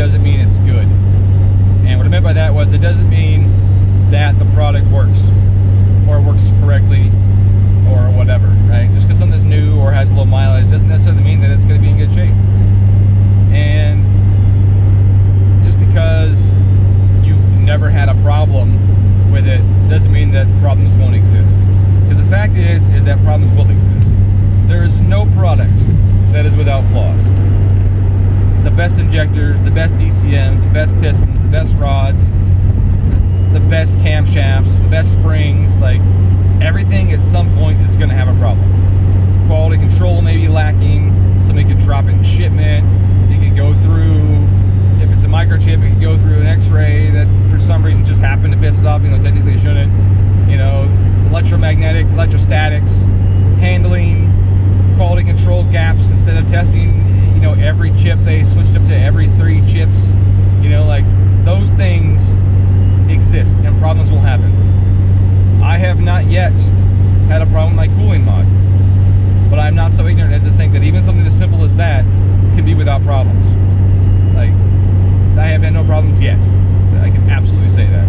doesn't mean it's good. And what I meant by that was, it doesn't mean that the product works or works correctly or whatever, right? Just because something's new or has a little mileage doesn't necessarily mean that it's going to be in good shape. And just because you've never had a problem with it doesn't mean that problems won't exist. Because the fact is that problems will exist. There is no product that is without flaws. The best injectors, the best ECMs, the best pistons, the best rods, the best camshafts, the best springs, like everything at some point is going to have a problem. Quality control may be lacking. Somebody could drop it in shipment. It could go through, if it's a microchip, it could go through an x-ray that for some reason just happened to piss it off, technically it shouldn't. Electromagnetic, electrostatics, handling, quality control gaps. Instead of testing, every chip, they switched up to every 3 chips. Like those things exist and problems will happen. I have not yet had a problem like cooling mod, but I'm not so ignorant as to think that even something as simple as that can be without problems. Like, I have had no problems yet. I can absolutely say that.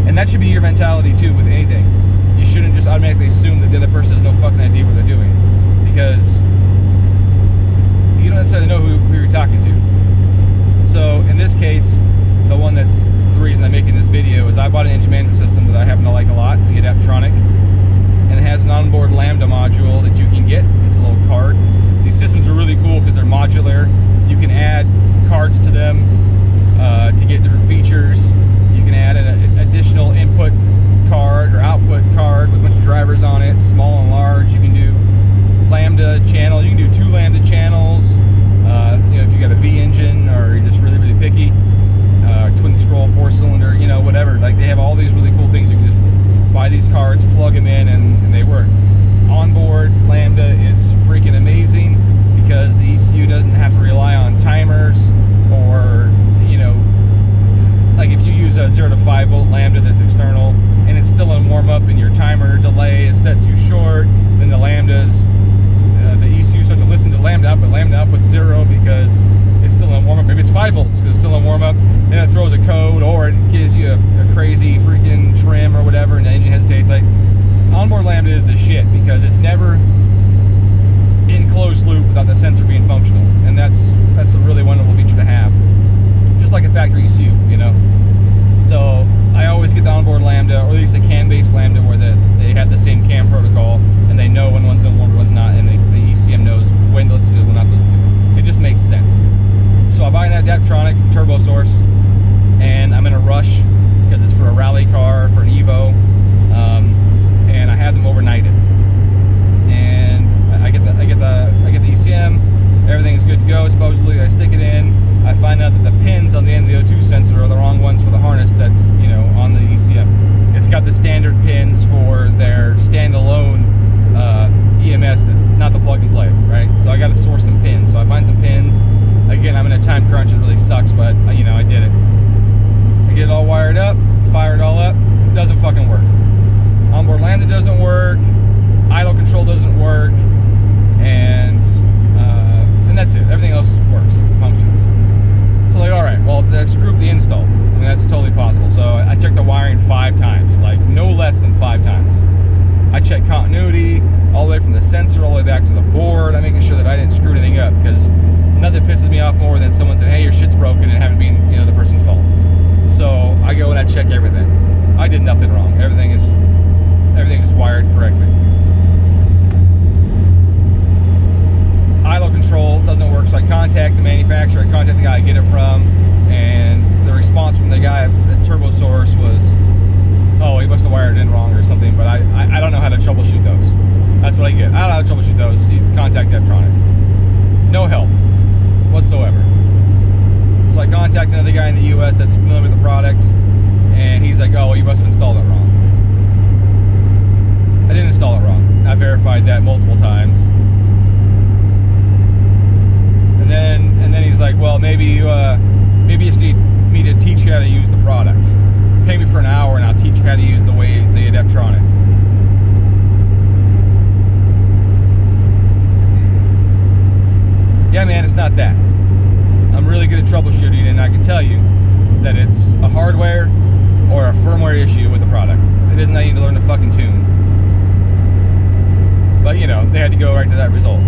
And that should be your mentality too with anything. You shouldn't just automatically assume that the other person has no fucking idea what they're doing, because you don't necessarily know who you're talking to. So in this case, the reason I'm making this video is I bought an engine management system that I happen to like a lot, the Adaptronic, and it has an onboard Lambda module that you can get. It's a little card. These systems are really cool because they're modular. You can add cards to them to get different features. You can add an additional input card or output card with a bunch of drivers on it, small and large. You can do Lambda channel. You can do 2 Lambda channels. If you got a V engine or you're just really, really picky. Twin scroll, 4-cylinder, whatever. Like, they have all these really cool things. You can just buy these cards, plug them in, and they work. Onboard Lambda is freaking amazing because the ECU doesn't have to rely on timers or, like if you use a 0 to 5 volt Lambda that's external and it's still in warm up and your timer delay is set too short, then the Lambdas, the ECU starts to listen to Lambda output 0 because it's still in warm up. Maybe it's 5 volts because it's still in warm up. Then it throws a code or it gives you a crazy freaking trim or whatever, and the engine hesitates. Like, onboard Lambda is the shit because it's never in closed loop without the sensor being functional, and that's a really wonderful feature to have. Just like a factory ECU, So I always get the onboard Lambda, or at least a CAN-based Lambda, where they have the same CAN protocol, and they know when one's in warm, one's not, and the ECM knows when to listen to it, when not to listen to it. It just makes sense. So I buy an Adaptronic from Turbo Source, and I'm in a rush because it's for a rally car, for an Evo, and I have them overnighted. And I get the ECM, everything's good to go. Supposedly, I stick it in. I find out that the pins on the end of the O2 sensor are the wrong ones for the harness that's on the ECM. It's got the standard pins for their standalone EMS. That's not the plug and play, right? So I got to source some pins. So I find some pins. Again, I'm in a time crunch. It really sucks, but I did it. I get it all wired up, fire it all up. It doesn't fucking work. Onboard Lambda doesn't work. Idle control doesn't work, and that's it. Everything else works, functions. So like, all right, well, screw up the install. I mean, that's totally possible. So I checked the wiring 5 times, like no less than 5 times. I checked continuity all the way from the sensor all the way back to the board. I'm making sure that I didn't screw anything up, because nothing pisses me off more than someone saying, hey, your shit's broken, and having it being the person's fault. So I go and I check everything. I did nothing wrong. Everything is wired correctly. Idle control doesn't work, so I contact the manufacturer, I contact the guy I get it from, and the response from the guy at Turbo Source was, oh, he must have wired it in wrong or something, but I don't know how to troubleshoot those. That's what I get. I don't know how to troubleshoot those. You contact Adaptronic. No help whatsoever. So I contact another guy in the US that's familiar with the product, and he's like, oh, well, you must have installed it wrong. I didn't install it wrong. I verified that multiple times. And then he's like, well, maybe you just need me to teach you how to use the product. Pay me for an hour and I'll teach you how to use the Adaptronic. Yeah, man, it's not that. I'm really good at troubleshooting, and I can tell you that it's a hardware or a firmware issue with the product. It isn't that you need to learn to fucking tune. But you know, they had to go right to that result.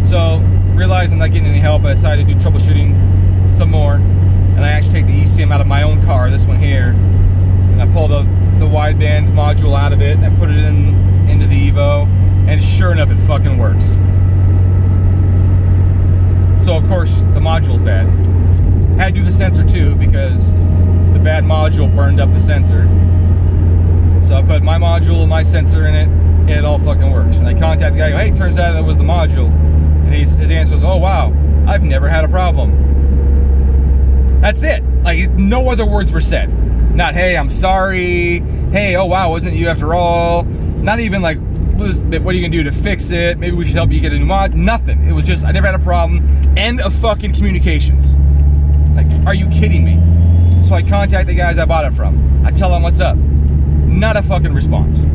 So, realizing I'm not getting any help, I decided to do troubleshooting some more. And I actually take the ECM out of my own car, this one here, and I pull the wideband module out of it, and I put it into the Evo, and sure enough, it fucking works. So of course, the module's bad. I had to do the sensor too, because the bad module burned up the sensor. So I put my module and my sensor in it, and it all fucking works. And I contact the guy, hey, turns out that was the module. And his answer was, oh wow, I've never had a problem. That's it. Like, no other words were said. Not, hey, I'm sorry. Hey, oh wow, wasn't you after all? Not even like, what are you gonna do to fix it? Maybe we should help you get a new mod. Nothing. It was just, I never had a problem. End of fucking communications. Like, are you kidding me? So I contact the guys I bought it from. I tell them what's up. Not a fucking response.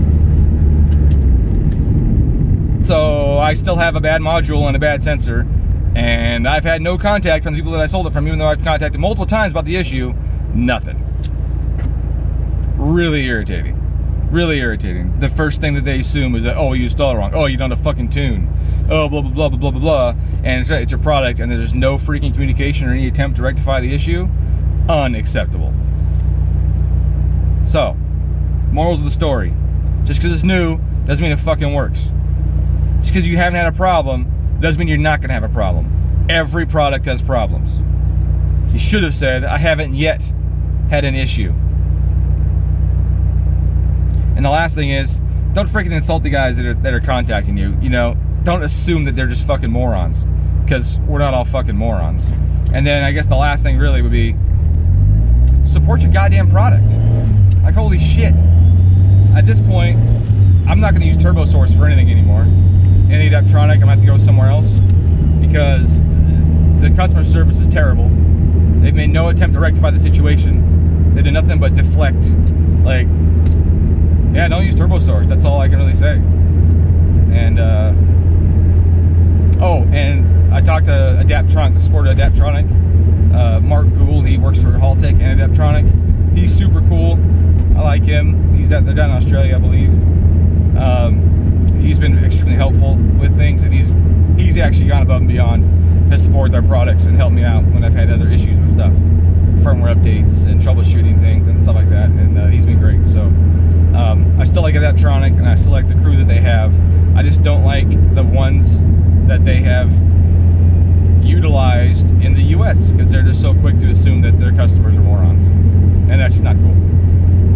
So I still have a bad module and a bad sensor, and I've had no contact from the people that I sold it from, even though I've contacted multiple times about the issue. Nothing. Really irritating. Really irritating. The first thing that they assume is that, oh, you installed it wrong. Oh, you don't have a fucking tune. Oh, blah, blah, blah, blah, blah, blah, blah. And it's your product, and there's no freaking communication or any attempt to rectify the issue. Unacceptable. So, morals of the story. Just because it's new doesn't mean it fucking works. Just because you haven't had a problem doesn't mean you're not going to have a problem. Every product has problems. You should have said, I haven't yet had an issue. And the last thing is, don't freaking insult the guys that are contacting you. You know, don't assume that they're just fucking morons, because we're not all fucking morons. And then I guess the last thing really would be, support your goddamn product. Like, holy shit. At this point, I'm not going to use TurboSource for anything anymore. Any Adaptronic, I'm going to have to go somewhere else, because the customer service is terrible. They've made no attempt to rectify the situation. They did nothing but deflect. Like, yeah, don't use TurboSource. That's all I can really say. And, oh, and I talked to Adaptronic, the support of Adaptronic. Mark Gould, he works for Haltech and Adaptronic. He's super cool. I like him. They're down in Australia, I believe. He's been extremely helpful with things, and he's actually gone above and beyond to support their products and help me out when I've had other issues with stuff, firmware updates and troubleshooting things and stuff like that. And he's been great. So I still like Adaptronic, and I still like the crew that they have. I just don't like the ones that they have utilized in the US, because they're just so quick to assume that their customers are morons, and that's just not cool.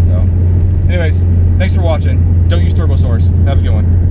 So anyways, thanks for watching. Don't use TurboSource. Have a good one.